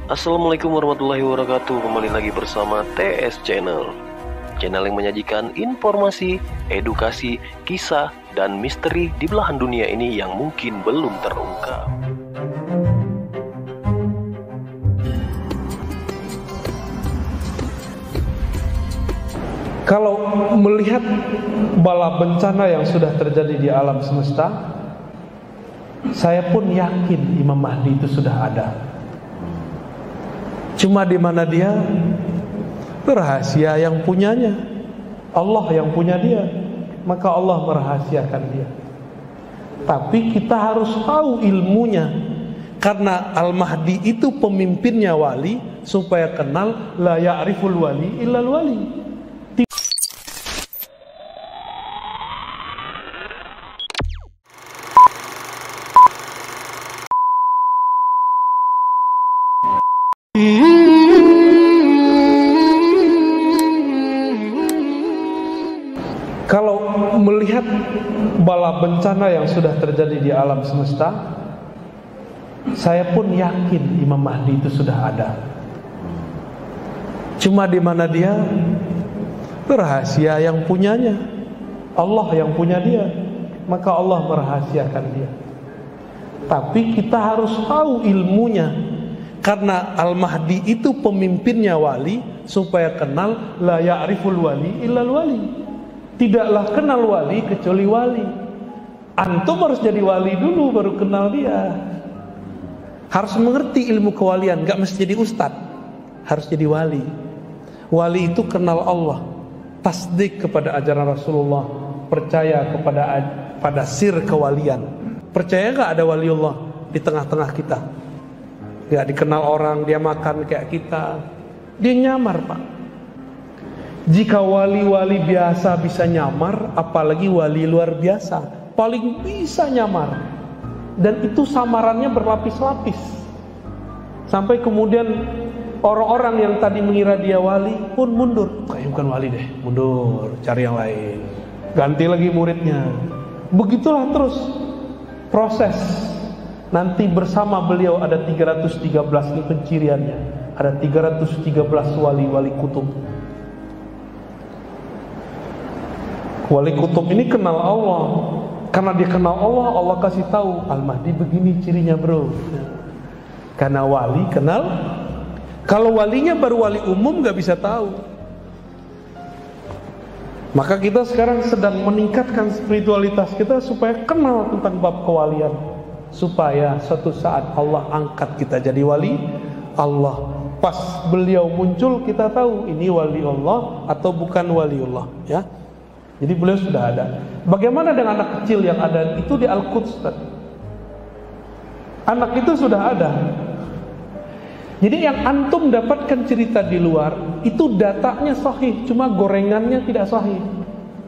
Assalamualaikum warahmatullahi wabarakatuh. Kembali lagi bersama TS Channel, channel yang menyajikan informasi, edukasi, kisah, dan misteri di belahan dunia ini yang mungkin belum terungkap. Kalau melihat bala bencana yang sudah terjadi di alam semesta, saya pun yakin Imam Mahdi itu sudah ada. Cuma di mana dia? Rahasia yang punyanya, Allah yang punya dia, maka Allah merahasiakan dia. Tapi kita harus tahu ilmunya, karena Al-Mahdi itu pemimpinnya wali, supaya kenal la ya'riful wali illal wali. Kalau melihat bala bencana yang sudah terjadi di alam semesta, saya pun yakin Imam Mahdi itu sudah ada. Cuma di mana dia? Rahasia yang punyanya, Allah yang punya dia, maka Allah merahasiakan dia. Tapi kita harus tahu ilmunya, karena Al-Mahdi itu pemimpinnya wali, supaya kenal la ya'riful wali illal wali. Tidaklah kenal wali kecuali wali. Antum harus jadi wali dulu baru kenal dia. Harus mengerti ilmu kewalian, gak mesti jadi ustad. Harus jadi wali. Wali itu kenal Allah, tasdik kepada ajaran Rasulullah, percaya pada sir kewalian. Percaya gak ada waliullah di tengah-tengah kita? Gak dikenal orang, dia makan kayak kita, dia nyamar, Pak. Jika wali-wali biasa bisa nyamar, apalagi wali luar biasa, paling bisa nyamar. Dan itu samarannya berlapis-lapis, sampai kemudian orang-orang yang tadi mengira dia wali pun mundur. Kayaknya bukan wali deh, mundur, cari yang lain, ganti lagi muridnya. Begitulah terus proses. Nanti bersama beliau ada 313 ini penciriannya. Ada 313 wali-wali kutub. Wali kutub ini kenal Allah. Karena dia kenal Allah, Allah kasih tahu Al-Mahdi begini cirinya, bro. Karena wali kenal. Kalau walinya baru wali umum gak bisa tahu. Maka kita sekarang sedang meningkatkan spiritualitas kita supaya kenal tentang bab kewalian, supaya suatu saat Allah angkat kita jadi wali Allah. Pas beliau muncul kita tahu ini wali Allah atau bukan wali Allah, ya. Jadi beliau sudah ada. Bagaimana dengan anak kecil yang ada itu di Al-Quds? Anak itu sudah ada. Jadi yang antum dapatkan cerita di luar itu datanya sahih, cuma gorengannya tidak sahih.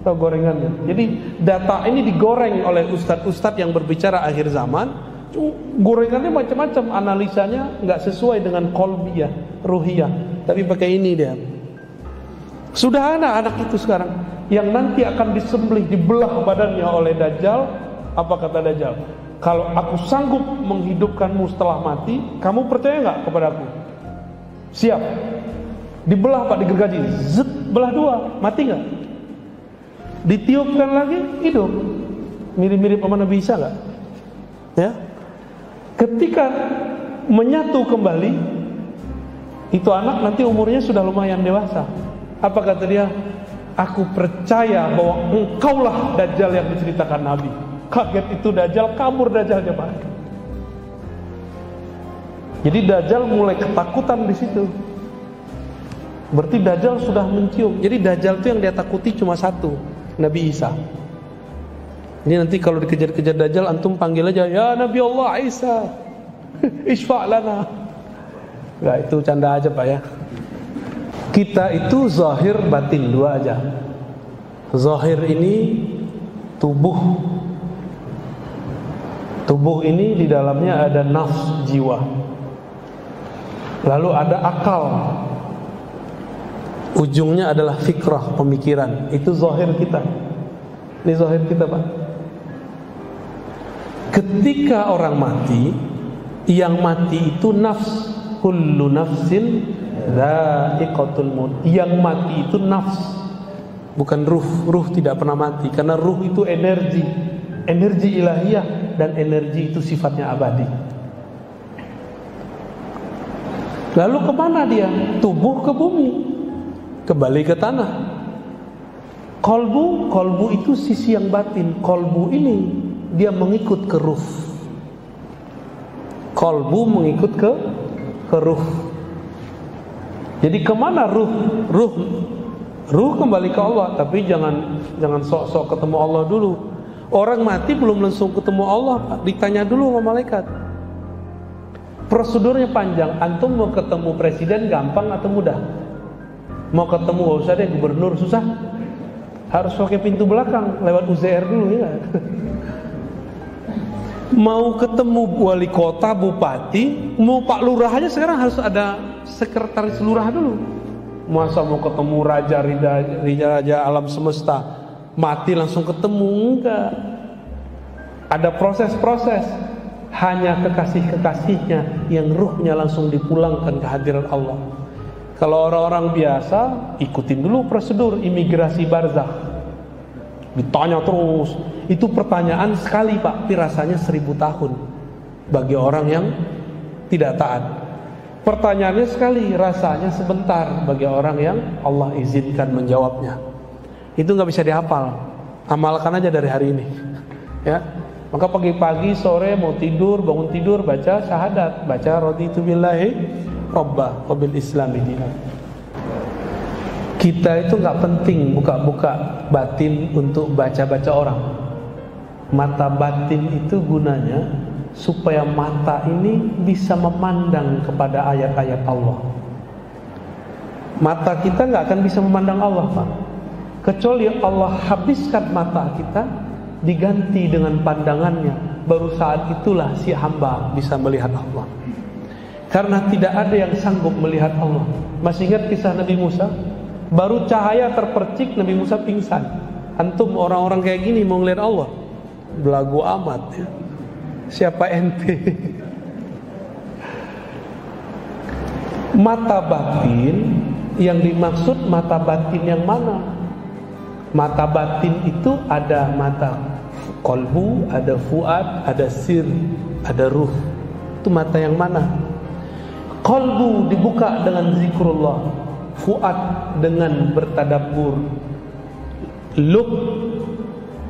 Atau gorengannya. Jadi data ini digoreng oleh ustadz-ustadz yang berbicara akhir zaman. Gorengannya macam-macam, analisanya nggak sesuai dengan qalbiyah, ruhiyah. Tapi pakai ini dia. Sudah ada anak itu sekarang yang nanti akan disembelih, dibelah badannya oleh Dajjal. Apa kata Dajjal? Kalau aku sanggup menghidupkanmu setelah mati, kamu percaya nggak kepada aku? Siap. Dibelah, Pak, digergaji, zet, belah dua, mati nggak? Ditiupkan lagi, hidup. Mirip-mirip sama Nabi Isa nggak? Ya. Ketika menyatu kembali, itu anak nanti umurnya sudah lumayan dewasa. Apa kata dia? Aku percaya bahwa engkaulah Dajjal yang diceritakan Nabi. Kaget itu Dajjal, kabur Dajjalnya, Pak. Jadi Dajjal mulai ketakutan di situ. Berarti Dajjal sudah mencium. Jadi Dajjal itu yang dia takuti cuma satu, Nabi Isa. Ini nanti kalau dikejar-kejar Dajjal, antum panggil aja, ya Nabi Allah Isa, isfa' lana. Enggak, itu canda aja, Pak, ya. Kita itu zahir batin, dua aja. Zahir ini tubuh. Tubuh ini di dalamnya ada nafs, jiwa. Lalu ada akal. Ujungnya adalah fikrah, pemikiran. Itu zahir kita. Ini zahir kita, Pak. Ketika orang mati, yang mati itu nafs, kullu nafsin dha'iqatul maut. Yang mati itu nafs, bukan ruh. Ruh tidak pernah mati, karena ruh itu energi ilahiyah, dan energi itu sifatnya abadi. Lalu kemana dia? Tubuh ke bumi, kembali ke tanah. Kolbu itu sisi yang batin. Kolbu ini dia mengikut ke ruh. Kolbu mengikut ke ruh. Jadi kemana ruh? Ruh kembali ke Allah. Tapi jangan sok-sok ketemu Allah dulu. Orang mati belum langsung ketemu Allah, ditanya dulu sama malaikat. Prosedurnya panjang. Antum mau ketemu presiden gampang atau mudah? Mau ketemu gak usah deh, gubernur susah. Harus pakai pintu belakang, lewat UZR dulu ya. Mau ketemu wali kota, bupati, mau Pak Lurah aja sekarang harus ada sekretaris lurah dulu. Masa mau ketemu raja alam semesta, mati langsung ketemu? Enggak. Ada proses-proses. Hanya kekasih-kekasihnya yang ruhnya langsung dipulangkan ke hadirat Allah. Kalau orang-orang biasa ikutin dulu prosedur imigrasi barzakh, ditanya terus. Itu pertanyaan sekali Pak, tapi rasanya 1000 tahun bagi orang yang tidak taat. Pertanyaannya sekali, rasanya sebentar bagi orang yang Allah izinkan menjawabnya. Itu nggak bisa dihafal. Amalkan aja dari hari ini, ya. Maka pagi-pagi, sore mau tidur, bangun tidur, baca syahadat, baca raditu billahi Rabbah wa bil Islami dinan. Kita itu nggak penting buka-buka batin untuk baca-baca orang. Mata batin itu gunanya supaya mata ini bisa memandang kepada ayat-ayat Allah. Mata kita nggak akan bisa memandang Allah, Pak, kecuali Allah habiskan mata kita, diganti dengan pandangannya. Baru saat itulah si hamba bisa melihat Allah. Karena tidak ada yang sanggup melihat Allah. Masih ingat kisah Nabi Musa? Baru cahaya terpercik, Nabi Musa pingsan. Antum orang-orang kayak gini mau ngelihat Allah? Belagu amat ya. Siapa ente? Mata batin, yang dimaksud mata batin yang mana? Mata batin itu ada mata kolbu, ada fuad, ada sir, ada ruh. Itu mata yang mana? Kolbu dibuka dengan zikrullah, fuad dengan bertadabbur, lub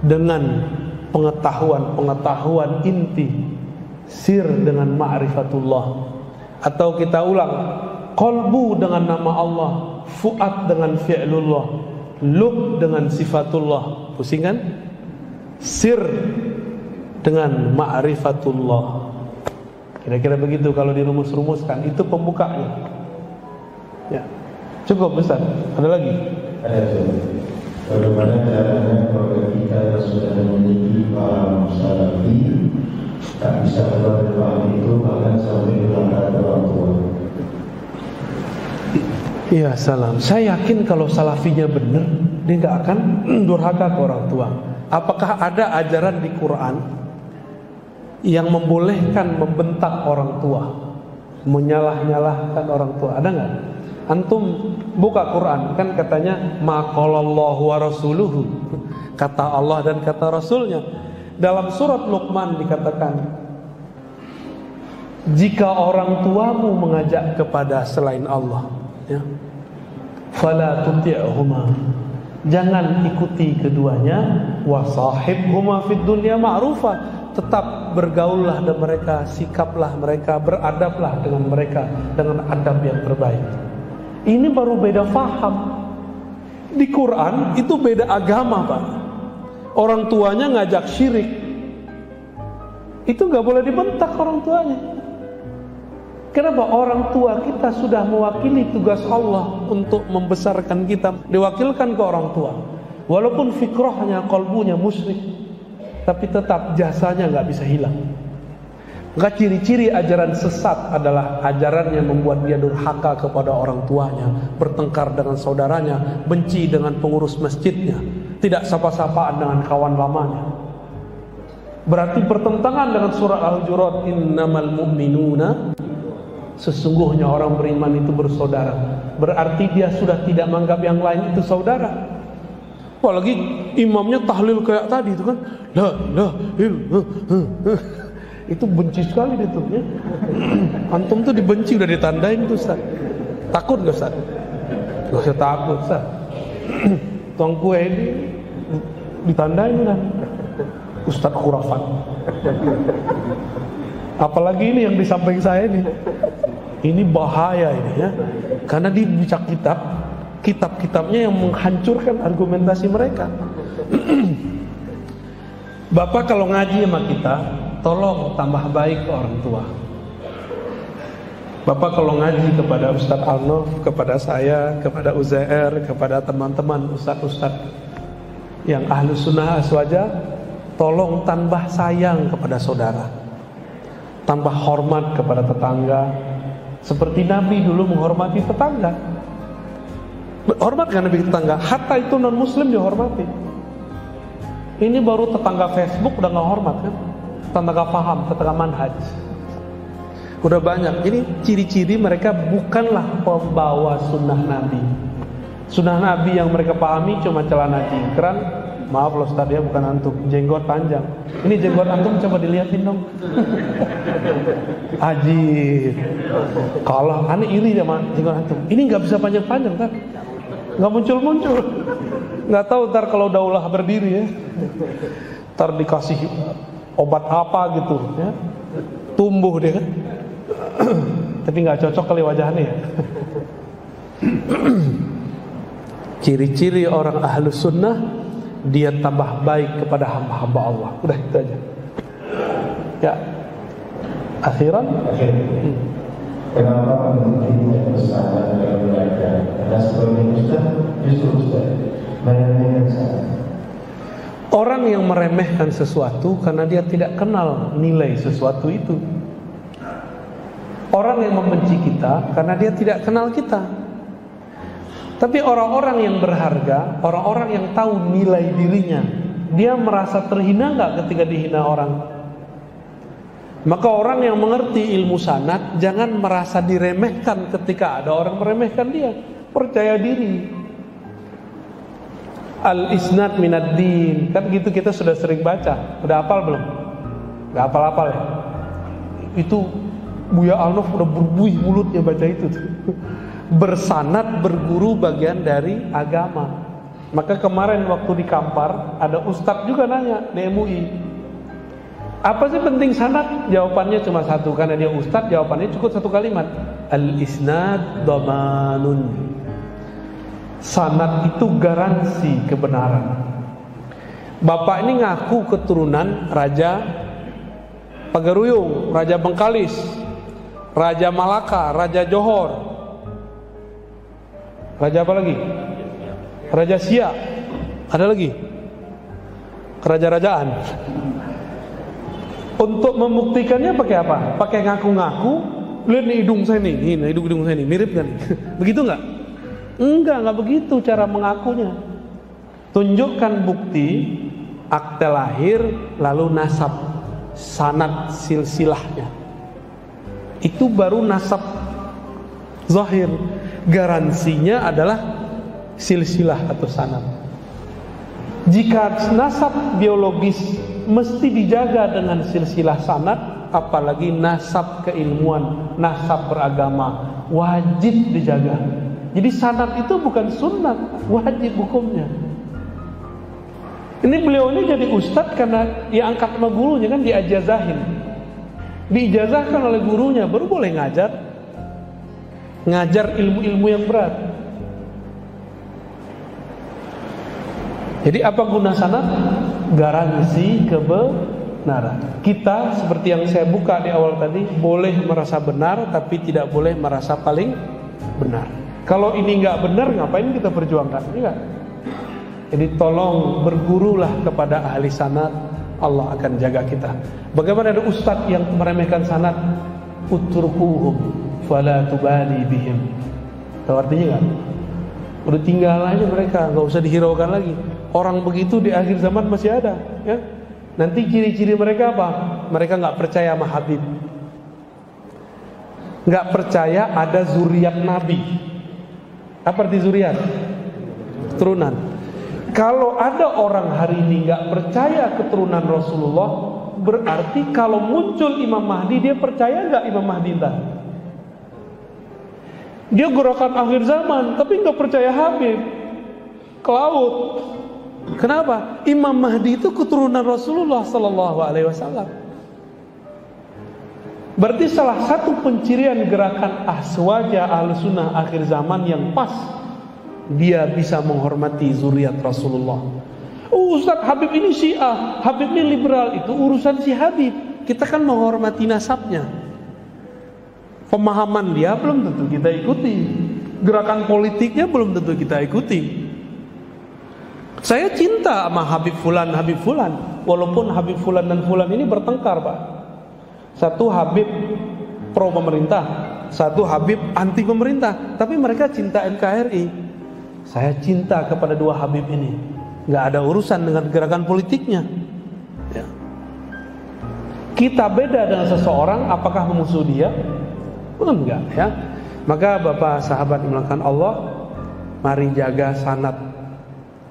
dengan pengetahuan inti, sir dengan ma'rifatullah. Atau kita ulang, kolbu dengan nama Allah, fuad dengan fi'lullah, lub dengan sifatullah. Pusing kan? Sir dengan ma'rifatullah. Kira-kira begitu kalau dirumus-rumuskan. Itu pembukanya. Ya. Cukup Ustaz. Ada lagi? Ada. Bagaimana caranya kalau kita yang sudah memiliki paham salafi tak bisa keluar dari paham itu, bahkan sampai durhaka orang tua? Iya, salam. Saya yakin kalau salafinya benar, dia nggak akan durhaka ke orang tua. Apakah ada ajaran di Quran yang membolehkan membentak orang tua, menyalah-nyalahkan orang tua? Ada nggak? Antum buka Quran, kan katanya maqalallahu wa rasuluhu, kata Allah dan kata Rasulnya. Dalam surat Luqman dikatakan, jika orang tuamu mengajak kepada selain Allah, ya, fala tuti'huma, jangan ikuti keduanya, wa sahibhuma fid dunya ma'rufa, tetap bergaullah dengan mereka, sikaplah mereka, beradablah dengan mereka dengan adab yang terbaik. Ini baru beda faham. Di Quran itu beda agama, Pak. Orang tuanya ngajak syirik, itu gak boleh dibentak orang tuanya. Kenapa? Orang tua kita sudah mewakili tugas Allah untuk membesarkan kita, diwakilkan ke orang tua. Walaupun fikrahnya, kolbunya musyrik, tapi tetap jasanya gak bisa hilang. Maka ciri-ciri ajaran sesat adalah ajaran yang membuat dia durhaka kepada orang tuanya, bertengkar dengan saudaranya, benci dengan pengurus masjidnya, tidak sapa-sapaan dengan kawan lamanya. Berarti bertentangan dengan surat Al-Hujurat, innamal mu'minuna Sesungguhnya orang beriman itu bersaudara. Berarti dia sudah tidak menganggap yang lain itu saudara. Apalagi imamnya tahlil kayak tadi itu kan, la ilaha illallah. Itu benci sekali itu ya. Antum tuh dibenci udah ditandain tuh Ustaz. Takut gak Ustaz? Gak usah takut Ustaz. Tuang kue ini ditandain kan Ustaz khurafat. Apalagi ini yang di samping saya ini. Ini bahaya ini ya. Karena dia baca kitab-kitabnya yang menghancurkan argumentasi mereka. Bapak kalau ngaji sama kita, tolong tambah baik ke orang tua. Bapak kalau ngaji kepada Ustadz Arnof, kepada saya, kepada Uzair, kepada teman-teman Ustadz-Ustadz yang ahlu sunnah aswaja, tolong tambah sayang kepada saudara, tambah hormat kepada tetangga, seperti Nabi dulu menghormati tetangga. Hormatkan Nabi tetangga, hatta itu non muslim dihormati. Ini baru tetangga Facebook udah nggak hormat kan? Tetangga paham, tetangga manhaj. Udah banyak. Ini ciri-ciri mereka bukanlah pembawa sunnah Nabi. Sunnah Nabi yang mereka pahami cuma celana cingkrang. Maaf loh Ustaz ya, bukan antum, jenggot panjang. Ini jenggot antum coba dilihatin dong. Ajib. Kalau aneh iri sama jenggot antum. Ini nggak bisa panjang-panjang kan? Nggak muncul-muncul. Nggak tahu ntar kalau daulah berdiri ya. Ntar dikasih obat apa gitu ya. Tumbuh dia kan. Tapi nggak cocok kali wajahnya ya. Ciri-ciri orang ahlus sunnah, dia tambah baik kepada hamba-hamba Allah. Udah itu aja. Ya. Akhiran. Kenapa penting tidak bersahabat dalam belajar? Karena sebagian Ustaz justru Ustaz meremehkan sahabat. Orang yang meremehkan sesuatu karena dia tidak kenal nilai sesuatu itu. Orang yang membenci kita karena dia tidak kenal kita. Tapi orang-orang yang berharga, orang-orang yang tahu nilai dirinya, dia merasa terhina nggak ketika dihina orang? Maka orang yang mengerti ilmu sanad jangan merasa diremehkan ketika ada orang meremehkan dia. Percaya diri. Al-isnad minad din. Kan gitu kita sudah sering baca. Udah hafal belum? Gak hafal-hafal ya? Itu Buya Alnof udah berbuih mulutnya baca itu tuh. Bersanad, berguru bagian dari agama. Maka kemarin waktu di Kampar ada ustadz juga nanya di MUI, apa sih penting sanad? Jawabannya cuma satu, karena dia ustadz jawabannya cukup satu kalimat, al-isnad dhamanun. Sanad itu garansi kebenaran. Bapak ini ngaku keturunan Raja Pagaruyung, Raja Bengkalis, Raja Malaka, Raja Johor, Raja apa lagi? Raja Siak. Ada lagi? Kerajaan-rajaan. Untuk membuktikannya pakai apa? Pakai ngaku-ngaku. Lihat nih hidung saya nih, ini hidung saya nih, mirip kan? Begitu nggak? Nggak begitu cara mengakunya. Tunjukkan bukti akte lahir, lalu nasab, sanad silsilahnya. Itu baru nasab zahir. Garansinya adalah silsilah atau sanad. Jika nasab biologis mesti dijaga dengan silsilah sanad, apalagi nasab keilmuan, nasab beragama, wajib dijaga. Jadi sanad itu bukan sunnat, wajib hukumnya. Ini beliau ini jadi ustadz karena diangkat sama gurunya kan, diajazahin, diijazahkan oleh gurunya, baru boleh ngajar ilmu-ilmu yang berat. Jadi apa guna sanad? Garansi kebenaran. Kita seperti yang saya buka di awal tadi, boleh merasa benar tapi tidak boleh merasa paling benar. Kalau ini nggak benar, ngapain kita perjuangkan? Enggak. Jadi tolong bergurulah kepada ahli sanad, Allah akan jaga kita. Bagaimana ada ustadz yang meremehkan sanad? Utrukuhum fala tubali bihim. Tahu artinya nggak? Udah tinggal aja mereka, nggak usah dihiraukan lagi. Orang begitu di akhir zaman masih ada, ya. Nanti ciri-ciri mereka apa? Mereka nggak percaya sama Habib. nggak percaya ada zuriat Nabi. Apa arti zuriat? Keturunan. Kalau ada orang hari ini nggak percaya keturunan Rasulullah, berarti kalau muncul Imam Mahdi, dia percaya nggak Imam Mahdi entah? Dia gerakan akhir zaman, tapi nggak percaya Habib ke laut. Kenapa? Imam Mahdi itu keturunan Rasulullah Sallallahu Alaihi Wasallam. Berarti salah satu pencirian gerakan Ahswaja Ahlussunnah akhir zaman yang pas, dia bisa menghormati zuriat Rasulullah. Ustaz, Habib ini Syiah, Habib ini liberal, itu urusan si Habib. Kita kan menghormati nasabnya. Pemahaman dia belum tentu kita ikuti, gerakan politiknya belum tentu kita ikuti. Saya cinta sama Habib Fulan, walaupun Habib Fulan dan Fulan ini bertengkar, Pak. Satu Habib pro pemerintah, satu Habib anti pemerintah, tapi mereka cinta NKRI. Saya cinta kepada dua Habib ini, nggak ada urusan dengan gerakan politiknya. Ya. Kita beda dengan seseorang, apakah memusuh dia? Bukan, enggak ya. Maka Bapak sahabat dimulakan Allah, mari jaga sanad,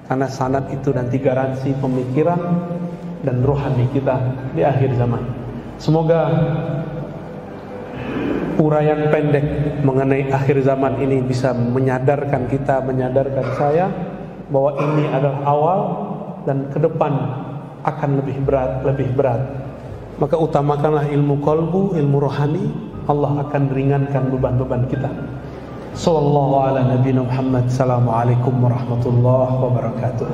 karena sanad itu nanti garansi pemikiran dan rohani kita di akhir zaman. Semoga uraian pendek mengenai akhir zaman ini bisa menyadarkan kita, menyadarkan saya bahwa ini adalah awal dan ke depan akan lebih berat. Maka utamakanlah ilmu qalbu, ilmu rohani. Allah akan ringankan beban-beban kita. Sallallahu ala nabiyina Muhammad. Assalamualaikum warahmatullahi wabarakatuh.